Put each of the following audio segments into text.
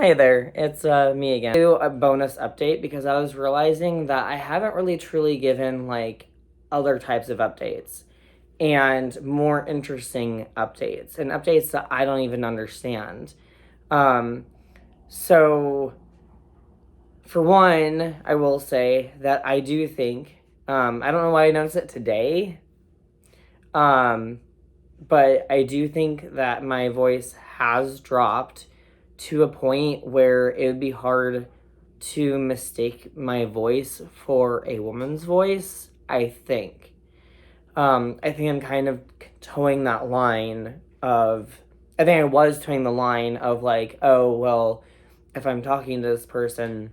Hey there, it's me again. Do a bonus update because I was realizing that I haven't really truly given like other types of updates and more interesting updates and updates that I don't even understand. Um, so for one, I will say that I do think I don't know why I noticed it today, um, but I do think that my voice has dropped to a point where it would be hard to mistake my voice for a woman's voice, I think. I think I'm kind of towing that line of, I think I was towing the line of like, oh, well, if I'm talking to this person,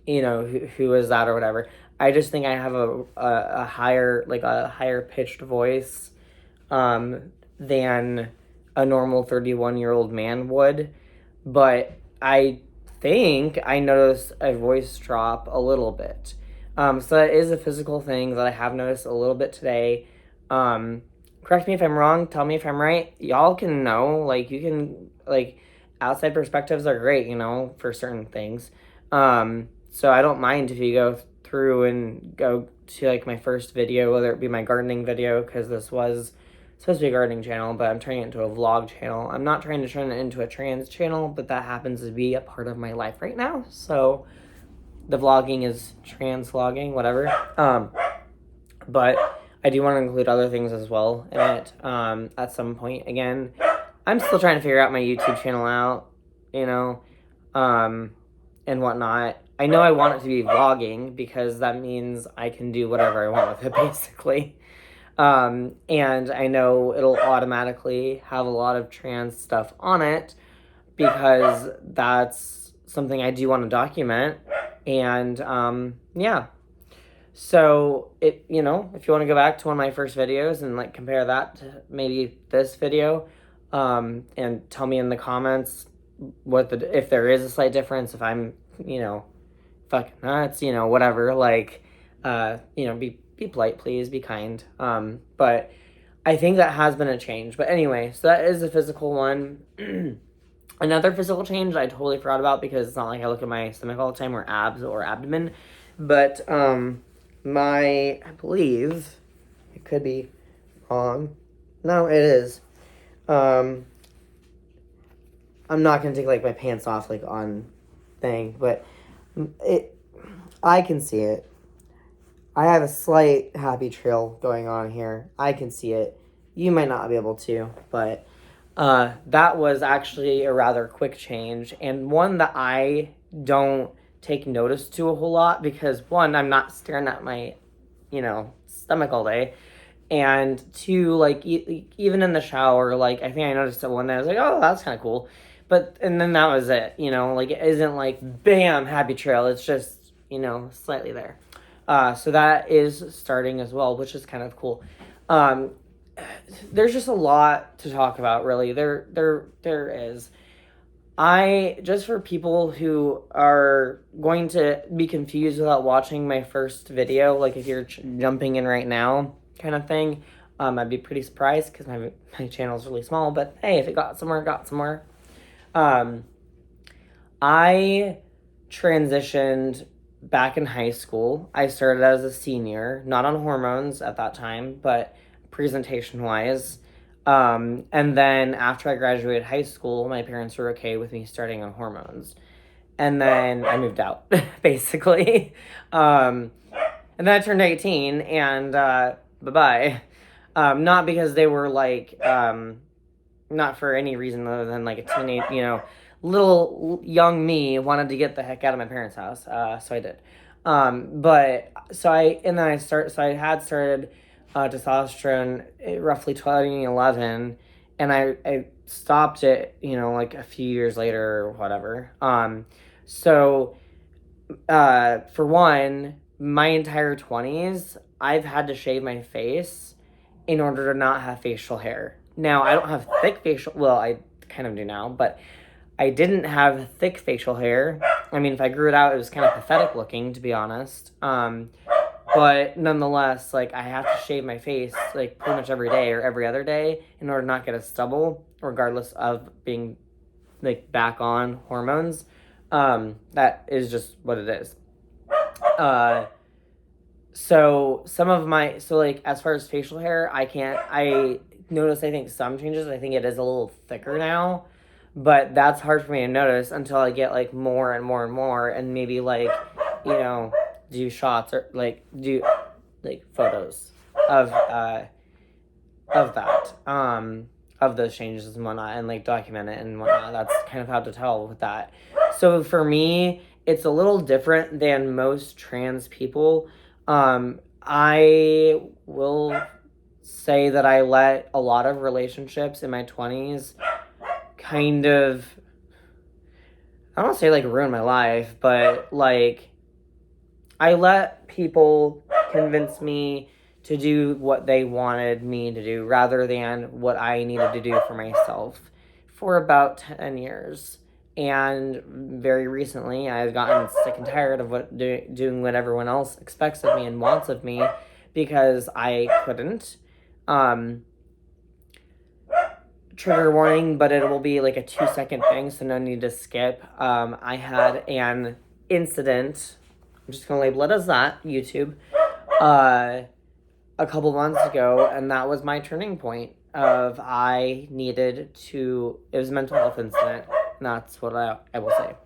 who is that or whatever. I just think I have a higher, like a higher pitched voice than a normal 31-year-old man would. But I think I noticed a voice drop a little bit. So that is a physical thing that I have noticed a little bit today. Correct me if I'm wrong. Tell me if I'm right. Y'all can know. Like, you can, like, outside perspectives are great, for certain things. So I don't mind if you go through and go to, like, my first video, whether it be my gardening video, because this was supposed to be a gardening channel, but I'm turning it into a vlog channel. I'm not trying to turn it into a trans channel, but that happens to be a part of my life right now. So the vlogging is trans vlogging, whatever. But I do want to include other things as well in it at some point. Again, I'm still trying to figure out my YouTube channel out, and whatnot. I know I want it to be vlogging because that means I can do whatever I want with it, basically. And I know it'll automatically have a lot of trans stuff on it because that's something I do want to document. And yeah. So if you want to go back to one of my first videos and like compare that to maybe this video, and tell me in the comments if there is a slight difference, if I'm, fucking nuts, whatever, like, be polite, please, be kind. But I think that has been a change. But anyway, so that is a physical one. Another physical change I totally forgot about because it's not like I look at my stomach all the time or abs or abdomen. But I believe, it could be wrong. No, it is. I'm not gonna take like my pants off like on thing, but I can see it. I have a slight happy trail going on here. I can see it. You might not be able to, but that was actually a rather quick change and one that I don't take notice to a whole lot because one, I'm not staring at my, stomach all day. And two, like even in the shower, like I think I noticed it one day. I was like, oh, that's kind of cool. And then that was it, like it isn't like bam, happy trail. It's just, slightly there. So that is starting as well, which is kind of cool. There's just a lot to talk about, really. There is. Just for people who are going to be confused without watching my first video, like if you're jumping in right now, kind of thing, I'd be pretty surprised because my channel is really small. But hey, if it got somewhere, it got somewhere. I transitioned back in high school. I started as a senior, not on hormones at that time, but presentation-wise. And then after I graduated high school, my parents were okay with me starting on hormones. And then I moved out, basically. And then I turned 18, and bye-bye. Not because they were like, not for any reason other than like a teenage, little young me wanted to get the heck out of my parents' house. So I did. So I had started testosterone roughly 2011, and I stopped it, like a few years later or whatever. So for one, my entire 20s, I've had to shave my face in order to not have facial hair. Now, I don't have thick well, I kind of do now, but I didn't have thick facial hair. I mean, if I grew it out, it was kind of pathetic looking, to be honest. But nonetheless, like, I have to shave my face, like, pretty much every day or every other day in order to not get a stubble, regardless of being like back on hormones. That is just what it is. So some of my like as far as facial hair, I notice I think some changes. I think it is a little thicker now, but that's hard for me to notice until I get like more and more and more, and maybe like you know do shots or like do like photos of that of those changes and whatnot, and like document it and whatnot. That's kind of how to tell with that. So for me, it's a little different than most trans people. I will say that I let a lot of relationships in my 20s kind of, I don't want to say like ruin my life, but like I let people convince me to do what they wanted me to do rather than what I needed to do for myself for about 10 years. And very recently, I've gotten sick and tired of doing what everyone else expects of me and wants of me because I couldn't. Trigger warning, but it will be like a 2-second thing, so no need to skip. I had an incident. I'm just gonna label it as that. YouTube. A couple months ago, and that was my turning point. Of I needed to. It was a mental health incident. And that's what I will say.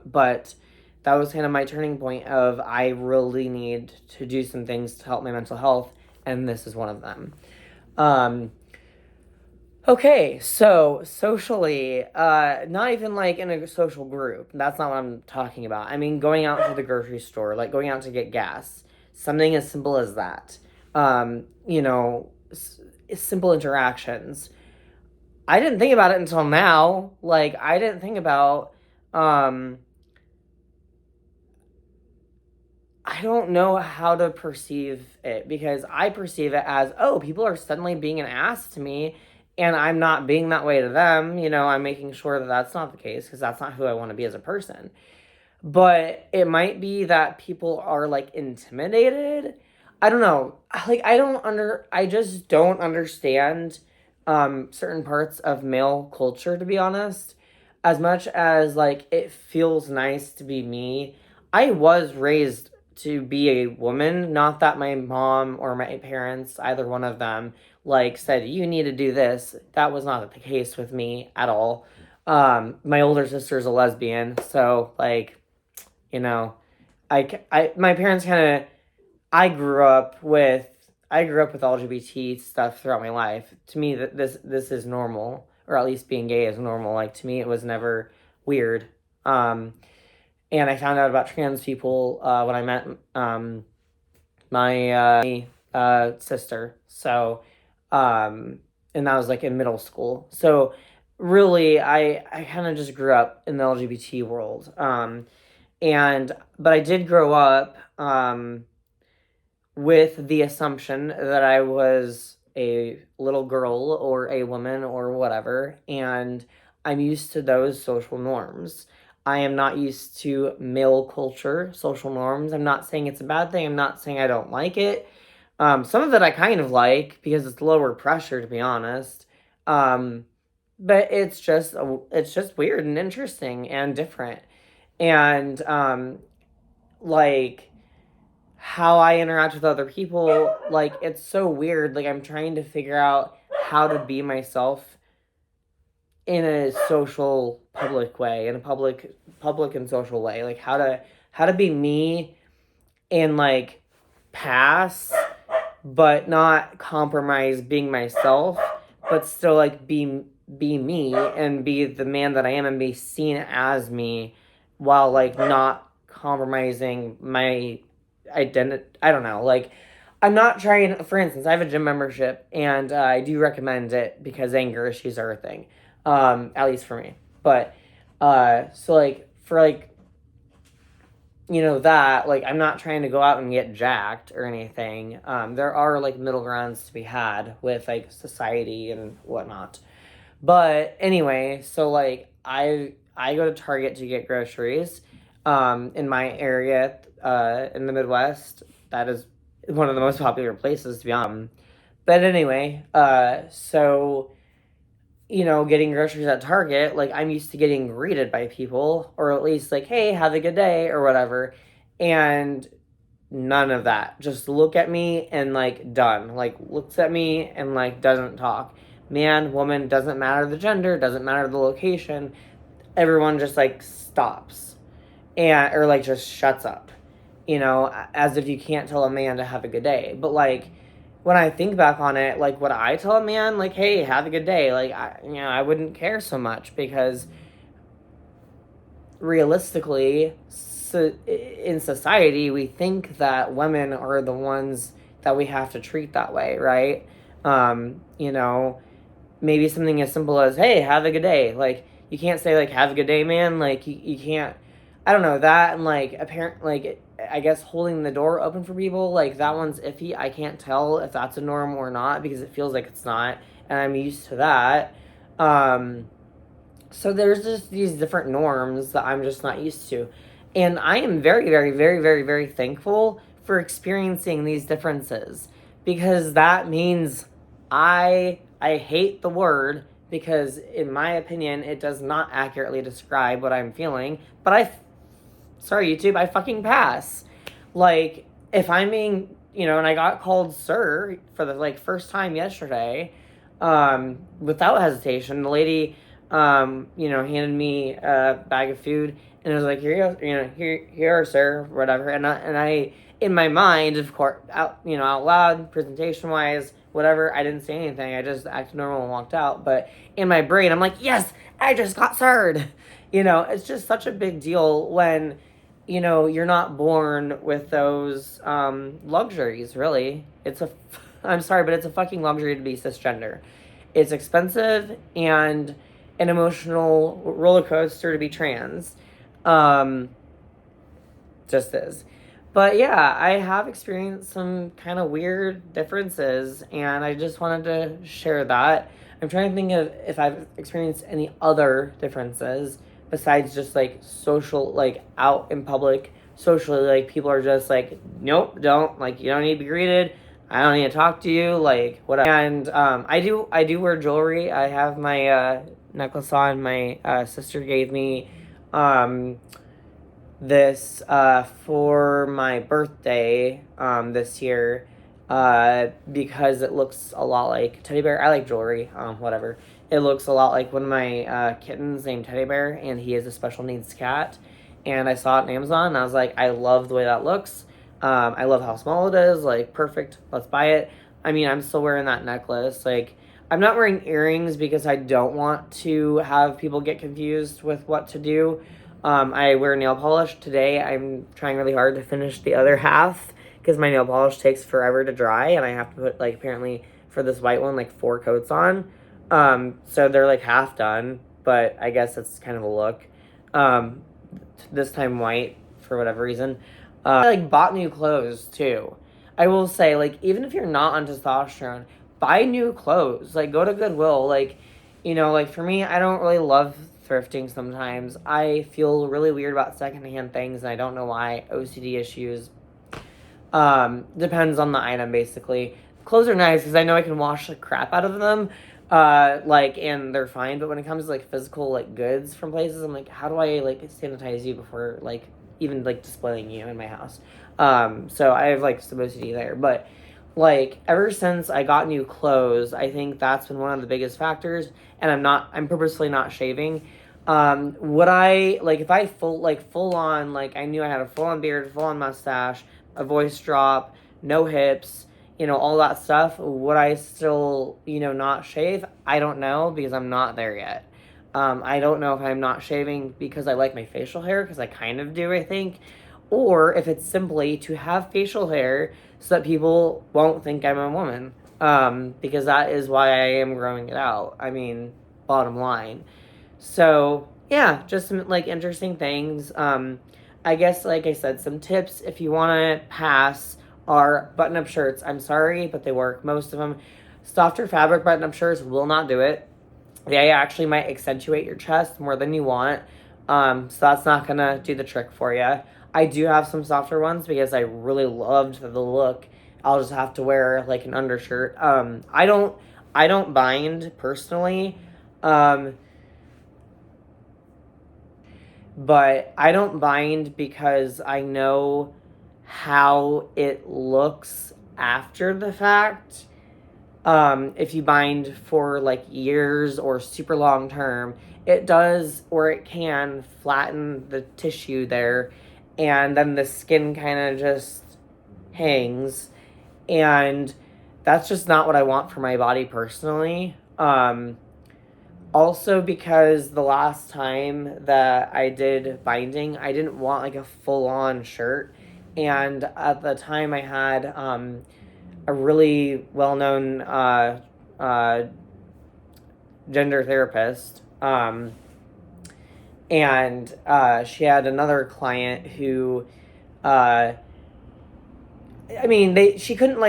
But that was kind of my turning point. Of I really need to do some things to help my mental health, and this is one of them. Okay, so socially, not even like in a social group. That's not what I'm talking about. I mean, going out to the grocery store, like going out to get gas. Something as simple as that. You know, simple interactions. I didn't think about it until now. Like, I didn't think about, I don't know how to perceive it because I perceive it as, oh, people are suddenly being an ass to me and I'm not being that way to them. You know, I'm making sure that that's not the case because that's not who I want to be as a person. But it might be that people are like intimidated. I don't know. Like I just don't understand certain parts of male culture, to be honest. As much as like it feels nice to be me, I was raised to be a woman. Not that my mom or my parents, either one of them, like said you need to do this. That was not the case with me at all. My older sister's a lesbian, so like you know, my parents kind of, I grew up with, I grew up with LGBT stuff throughout my life. To me, that this is normal, or at least being gay is normal. Like to me, it was never weird. Um, and I found out about trans people when I met my sister. So, and that was like in middle school. So, really, I kind of just grew up in the LGBT world. And but I did grow up with the assumption that I was a little girl or a woman or whatever, and I'm used to those social norms. I am not used to male culture, social norms. I'm not saying it's a bad thing. I'm not saying I don't like it. Some of it I kind of like because it's lower pressure, to be honest. Um, but it's just weird and interesting and different. And like how I interact with other people, like it's so weird. Like I'm trying to figure out how to be myself in a social public way, in a public and social way. Like how to be me and like pass but not compromise being myself, but still like be me and be the man that I am and be seen as me while like not compromising my identity. I don't know. Like I'm not trying. For instance, I have a gym membership and I do recommend it because anger issues are a thing, at least for me. But so like for like that like I'm not trying to go out and get jacked or anything. There are like middle grounds to be had with like society and whatnot. But anyway, so like I go to Target to get groceries in my area in the Midwest. That is one of the most popular places, to be honest. But anyway, so getting groceries at Target, like I'm used to getting greeted by people, or at least like, hey, have a good day, or whatever. And none of that. Just look at me and like done. Like looks at me and like doesn't talk. Man, woman, doesn't matter the gender, doesn't matter the location. Everyone just like stops and or like just shuts up. As if you can't tell a man to have a good day. But like when I think back on it, like would I tell a man like, "Hey, have a good day?" Like I wouldn't care so much because realistically, so in society, we think that women are the ones that we have to treat that way, right? Um, you know, Maybe something as simple as, "Hey, have a good day." Like you can't say like, "Have a good day, man." Like you can't. I don't know that, and like apparent like I guess holding the door open for people, like that one's iffy. I can't tell if that's a norm or not because it feels like it's not, and I'm used to that. Um, so there's just these different norms that I'm just not used to. And I am very, very, very, very, very thankful for experiencing these differences because that means I hate the word because in my opinion it does not accurately describe what I'm feeling, but sorry YouTube, I fucking pass. Like if I'm being, and I got called sir for the like first time yesterday, without hesitation. The lady, handed me a bag of food and it was like, here you go, here, sir, whatever. And I, in my mind, of course, out loud, presentation wise, whatever, I didn't say anything. I just acted normal and walked out. But in my brain, I'm like, yes, I just got served. It's just such a big deal when you're not born with those luxuries, really. I'm sorry, but it's a fucking luxury to be cisgender. It's expensive and an emotional roller coaster to be trans. Um, just is. But yeah, I have experienced some kind of weird differences, and I just wanted to share that. I'm trying to think of if I've experienced any other differences besides just like social, like out in public, socially, like people are just like, nope, don't, like, you don't need to be greeted. I don't need to talk to you, like, whatever. And I do wear jewelry. I have my necklace on. My sister gave me um, this for my birthday this year because it looks a lot like teddy bear. I like jewelry, whatever. It looks a lot like one of my kittens named Teddy Bear, and he is a special needs cat. And I saw it on Amazon, and I was like, I love the way that looks. I love how small it is. Like, perfect. Let's buy it. I mean, I'm still wearing that necklace. Like, I'm not wearing earrings because I don't want to have people get confused with what to do. I wear nail polish today. I'm trying really hard to finish the other half because my nail polish takes forever to dry, and I have to put, like, apparently for this white one, like 4 coats on. So they're like half done, but I guess it's kind of a look. Um, this time white for whatever reason. I like bought new clothes too. I will say, like, even if you're not on testosterone, buy new clothes. Like, go to Goodwill. Like, like for me, I don't really love thrifting sometimes. I feel really weird about secondhand things, and I don't know why. OCD issues. Depends on the item, basically. Clothes are nice because I know I can wash the crap out of them. And they're fine. But when it comes to like physical like goods from places, I'm like, how do I like sanitize you before like even like displaying you in my house? So I have like some OCD there. But like ever since I got new clothes, I think that's been one of the biggest factors. And I'm purposely not shaving. Would I like if I full on like I knew I had a full on beard, full on mustache, a voice drop, no hips, all that stuff, would I still, not shave? I don't know because I'm not there yet. I don't know if I'm not shaving because I like my facial hair, because I kind of do, I think, or if it's simply to have facial hair so that people won't think I'm a woman. Because that is why I am growing it out. I mean, bottom line. So, yeah, just some like interesting things. I guess, like I said, some tips if you want to pass are button up shirts. I'm sorry, but they work. Most of them. Softer fabric button up shirts will not do it. They actually might accentuate your chest more than you want. So that's not going to do the trick for you. I do have some softer ones because I really loved the look. I'll just have to wear like an undershirt. I don't bind personally. Um, but I don't bind because I know how it looks after the fact. If you bind for like years or super long term, it does, or it can flatten the tissue there, and then the skin kind of just hangs, and that's just not what I want for my body personally. Also, because the last time that I did binding, I didn't want like a full on shirt. And at the time, I had a really well known uh, gender therapist. And she had another client who uh, I mean, she couldn't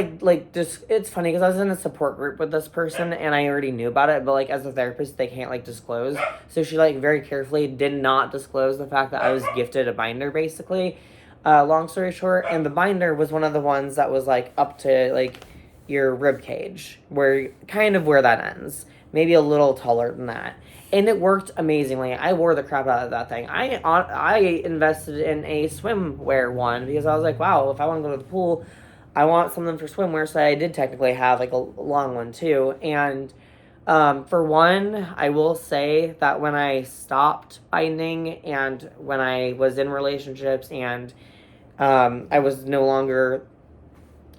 just. It's funny because I was in a support group with this person and I already knew about it, but like as a therapist, they can't like disclose. So she like very carefully did not disclose the fact that I was gifted a binder, basically. Long story short, and the binder was one of the ones that was like up to like your rib cage, where kind of where that ends, maybe a little taller than that, and it worked amazingly. I wore the crap out of that thing. I invested in a swimwear one because I was like, wow, if I want to go to the pool, I want something for swimwear. So I did technically have like a long one too. And for one, I will say that when I stopped binding and when I was in relationships and I was no longer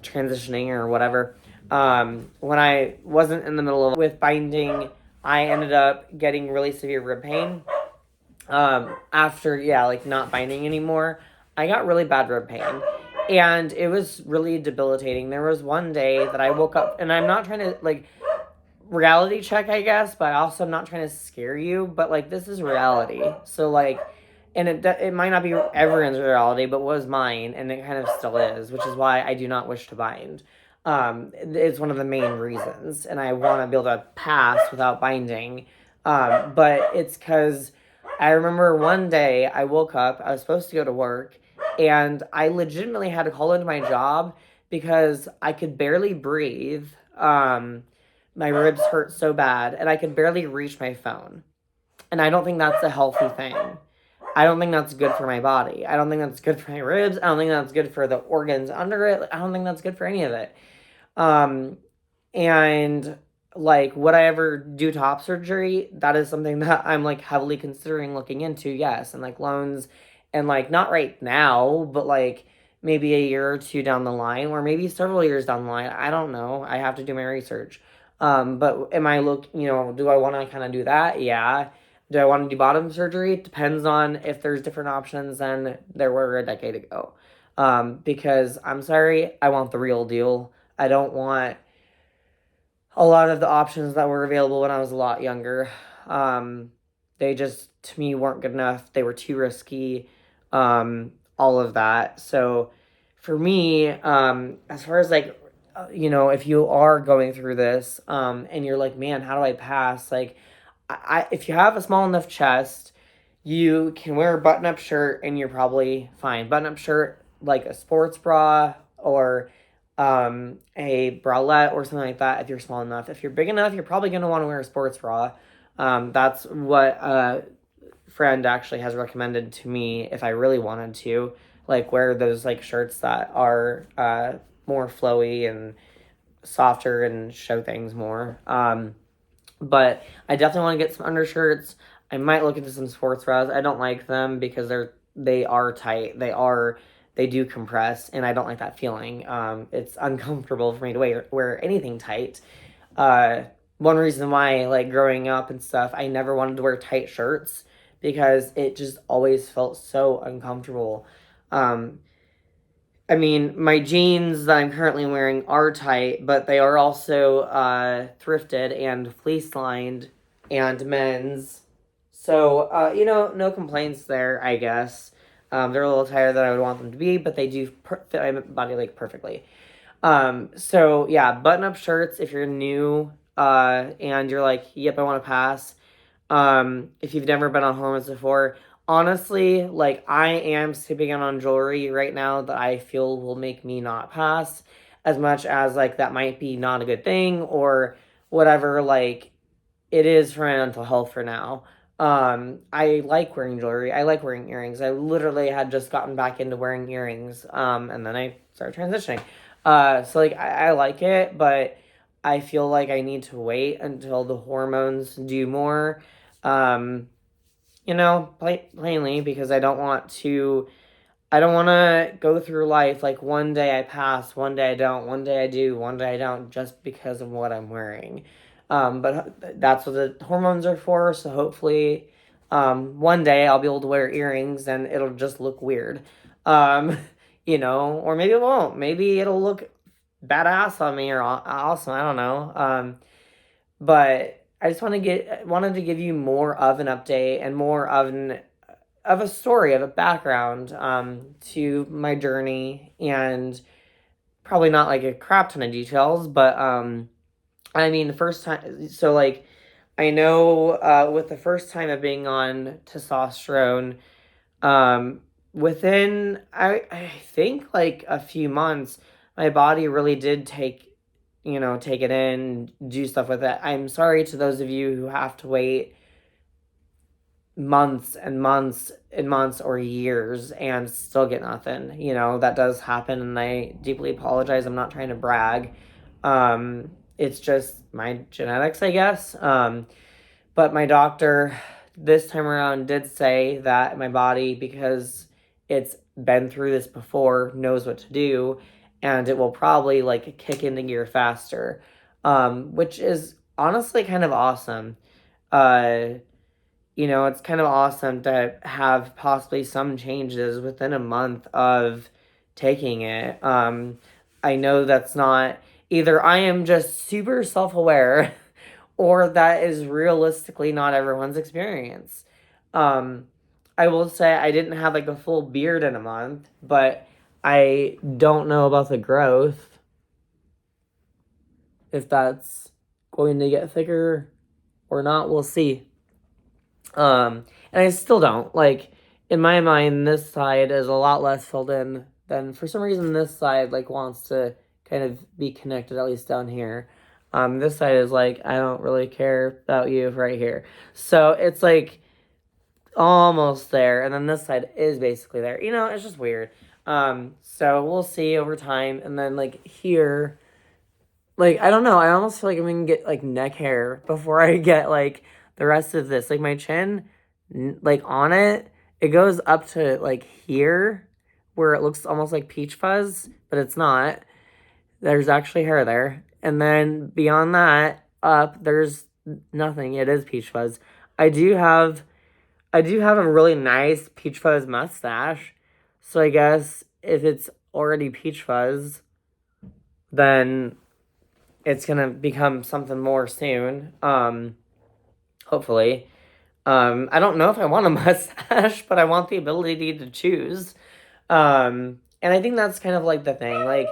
transitioning or whatever, when I wasn't in the middle of with binding, I ended up getting really severe rib pain. After, yeah, like not binding anymore, I got really bad rib pain. And it was really debilitating. There was one day that I woke up, and I'm not trying to like reality check, I guess, but I also am not trying to scare you, but like this is reality. So like, and it might not be everyone's reality, but was mine, and it kind of still is, which is why I do not wish to bind. It's one of the main reasons, and I want to be able to pass without binding. But it's because I remember one day I woke up, I was supposed to go to work, and I legitimately had to call into my job because I could barely breathe. My ribs hurt so bad, and I could barely reach my phone. And I don't think that's a healthy thing. I don't think that's good for my body. I don't think that's good for my ribs. I don't think that's good for the organs under it. I don't think that's good for any of it. Um, and like, would I ever do top surgery? That is something that I'm like heavily considering looking into. Yes, and like loans, and like not right now, but like maybe a year or two down the line, or maybe several years down the line. I don't know. I have to do my research. But am I do I want to kind of do that? Yeah. Do I want to do bottom surgery? It depends on if there's different options than there were a decade ago. Because I'm sorry, I want the real deal. I don't want a lot of the options that were available when I was a lot younger. Um, they just, to me, weren't good enough. They were too risky, all of that. So for me, as far as like, if you are going through this and you're like, man, how do I pass? Like, if you have a small enough chest, you can wear a button up shirt and you're probably fine. Button up shirt, like a sports bra or a bralette or something like that if you're small enough. If you're big enough, you're probably going to want to wear a sports bra. That's what a friend actually has recommended to me if I really wanted to, like wear those like shirts that are more flowy and softer and show things more. But I definitely want to get some undershirts. I might look into some sports bras. I don't like them because they are tight. They do compress, and I don't like that feeling. It's uncomfortable for me to wear anything tight. Uh, One reason why, like growing up and stuff, I never wanted to wear tight shirts because it just always felt so uncomfortable. Um, I mean, my jeans that I'm currently wearing are tight, but they are also thrifted and fleece lined and men's. So, no complaints there, I guess. They're a little tighter than I would want them to be, but they do fit my body like perfectly. So yeah, button up shirts if you're new and you're like, yep, I want to pass. If you've never been on hormones before, honestly, like I am skipping out on jewelry right now that I feel will make me not pass, as much as like that might be not a good thing or whatever. Like it is for my mental health for now. I like wearing jewelry. I like wearing earrings. I literally had just gotten back into wearing earrings. And then I started transitioning. So like I like it, but I feel like I need to wait until the hormones do more. Um, plainly because I don't want to go through life like one day I pass, one day I don't, one day I do, one day I don't, just because of what I'm wearing. But that's what the hormones are for. So hopefully, one day I'll be able to wear earrings and it'll just look weird. Um, or maybe it won't. Maybe it'll look badass on me or awesome. I don't know. But I just wanted to give you more of an update and more of a story, of a background to my journey, and probably not like a crap ton of details, but I mean, the first time, so like, I know with the first time of being on testosterone, um, within, I think like a few months, my body really did take it in, do stuff with it. I'm sorry to those of you who have to wait months and months and months or years and still get nothing. That does happen and I deeply apologize. I'm not trying to brag. It's just my genetics, I guess. But my doctor this time around did say that my body, because it's been through this before, knows what to do and it will probably like kick into gear faster. Which is honestly kind of awesome. Uh it's kind of awesome to have possibly some changes within a month of taking it. I know that's not either I am just super self aware or that is realistically not everyone's experience. Um, I will say I didn't have like a full beard in a month, but I don't know about the growth, if that's going to get thicker or not. We'll see. And I still don't. Like, in my mind, this side is a lot less filled in than for some reason this side like wants to kind of be connected, at least down here. This side is like, I don't really care about you right here. So it's like almost there, and then this side is basically there. It's just weird. So we'll see over time, and then like here, like I don't know, I almost feel like I'm gonna get like neck hair before I get like the rest of this. Like my chin, like on it, it goes up to like here where it looks almost like peach fuzz, but it's not. There's actually hair there. And then beyond that, up there's nothing. It is peach fuzz. I do have I do have a really nice peach fuzz mustache. So I guess if it's already peach fuzz, then it's gonna become something more soon. Hopefully. I don't know if I want a mustache, but I want the ability to choose. And I think that's kind of like the thing. Like,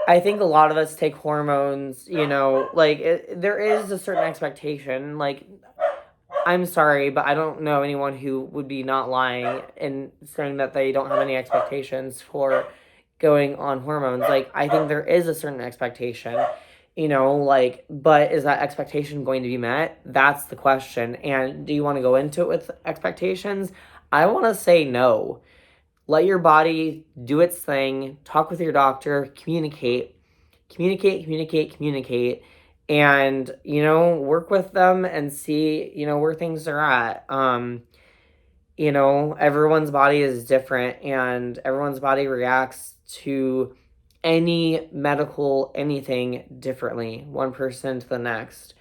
I think a lot of us take hormones, like there is a certain expectation. Like, I'm sorry, but I don't know anyone who would be not lying and saying that they don't have any expectations for going on hormones. Like, I think there is a certain expectation, like, but is that expectation going to be met? That's the question. And do you want to go into it with expectations? I want to say no. Let your body do its thing, talk with your doctor, communicate, and, work with them and see, where things are at. Everyone's body is different and everyone's body reacts to any medical anything differently, one person to the next.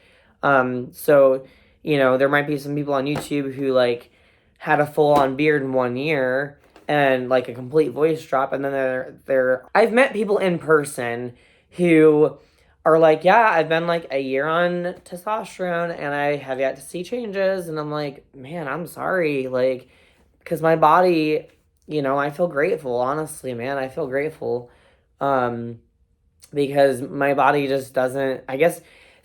So, there might be some people on YouTube who like had a full on beard in 1 year and like a complete voice drop, and then they're I've met people in person who are like, yeah, I've been like a year on testosterone and I have yet to see changes. And I'm like, man, I'm sorry. Like, because my body, I feel grateful. Honestly, man, I feel grateful. Um, because my body just doesn't, I guess,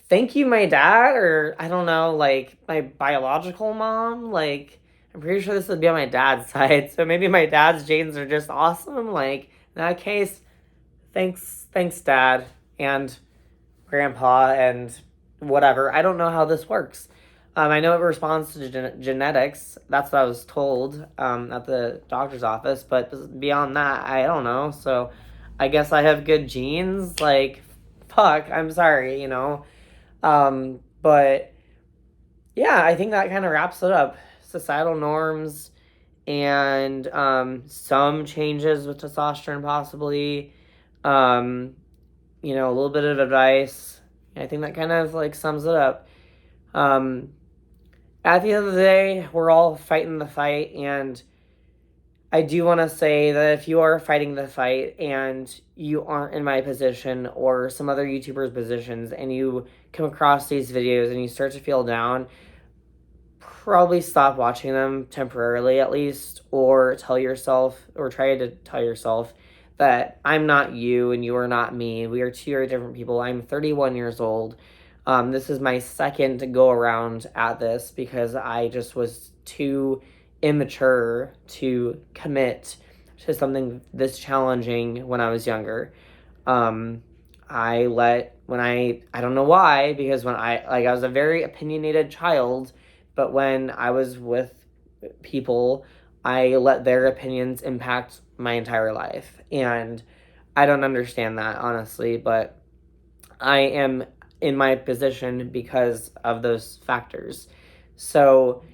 thank you, my dad, or I don't know, like my biological mom. Like, I'm pretty sure this would be on my dad's side. So maybe my dad's genes are just awesome. Like, in that case, thanks, dad. And grandpa and whatever. I don't know how this works. I know it responds to genetics. That's what I was told at the doctor's office. But beyond that, I don't know. So I guess I have good genes. Like, fuck, I'm sorry, But yeah, I think that kind of wraps it up. Societal norms and some changes with testosterone, possibly. Um, a little bit of advice. I think that kind of like sums it up. Um, at the end of the day, we're all fighting the fight, and I do want to say that if you are fighting the fight and you aren't in my position or some other YouTubers' positions, and you come across these videos and you start to feel down, probably stop watching them temporarily at least, or try to tell yourself that I'm not you and you are not me. We are two very different people. I'm 31 years old. This is my second go around at this because I just was too immature to commit to something this challenging when I was younger. Um, I don't know why, because I was a very opinionated child, but when I was with people, I let their opinions impact my entire life. And I don't understand that, honestly, but I am in my position because of those factors. So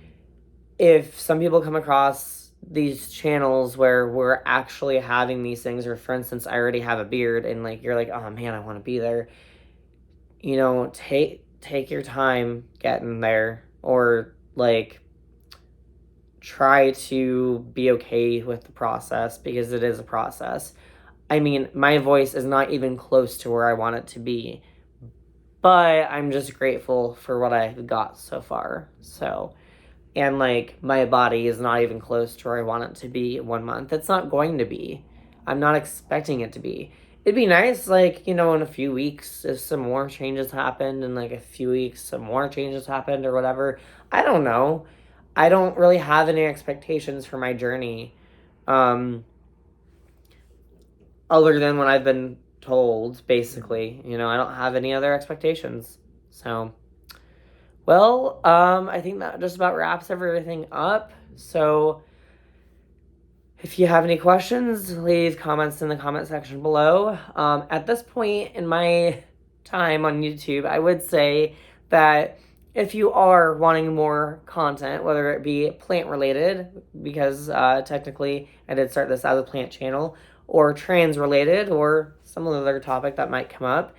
if some people come across these channels where we're actually having these things, or for instance, I already have a beard, and like you're like, oh man, I want to be there, take your time getting there, or like try to be okay with the process, because it is a process. I mean, my voice is not even close to where I want it to be, but I'm just grateful for what I've got so far. So, and like my body is not even close to where I want it to be in 1 month. It's not going to be. I'm not expecting it to be. It'd be nice, like, in a few weeks, if some more changes happened, and like a few weeks, some more changes happened, or whatever. I don't know. I don't really have any expectations for my journey, um, other than what I've been told, basically. I don't have any other expectations. So, well, I think that just about wraps everything up. So, if you have any questions, leave comments in the comment section below. At this point in my time on YouTube, I would say that if you are wanting more content, whether it be plant related, because technically I did start this as a plant channel, or trans related, or some other topic that might come up,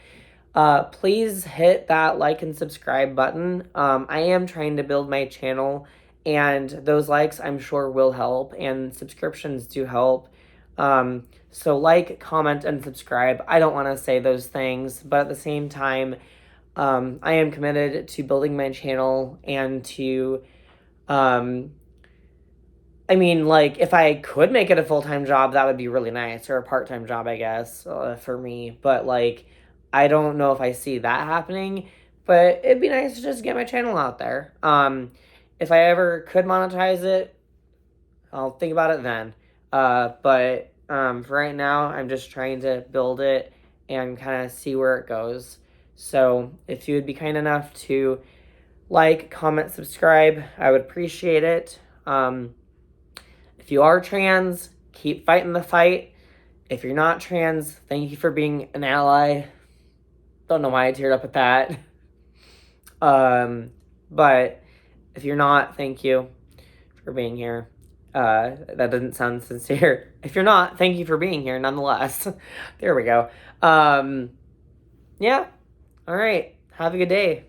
please hit that like and subscribe button. I am trying to build my channel, and those likes I'm sure will help, and subscriptions do help. So like, comment, and subscribe. I don't want to say those things, but at the same time, I am committed to building my channel and to, I mean, like, if I could make it a full-time job, that would be really nice, or a part-time job, I guess, for me. But, like, I don't know if I see that happening, but it'd be nice to just get my channel out there. If I ever could monetize it, I'll think about it then. But for right now, I'm just trying to build it and kind of see where it goes. So if you would be kind enough to like, comment, subscribe, I would appreciate it. If you are trans, keep fighting the fight. If you're not trans, thank you for being an ally. Don't know why I teared up at that. But if you're not, thank you for being here. That doesn't sound sincere. If you're not, thank you for being here nonetheless. There we go. Yeah. All right. Have a good day.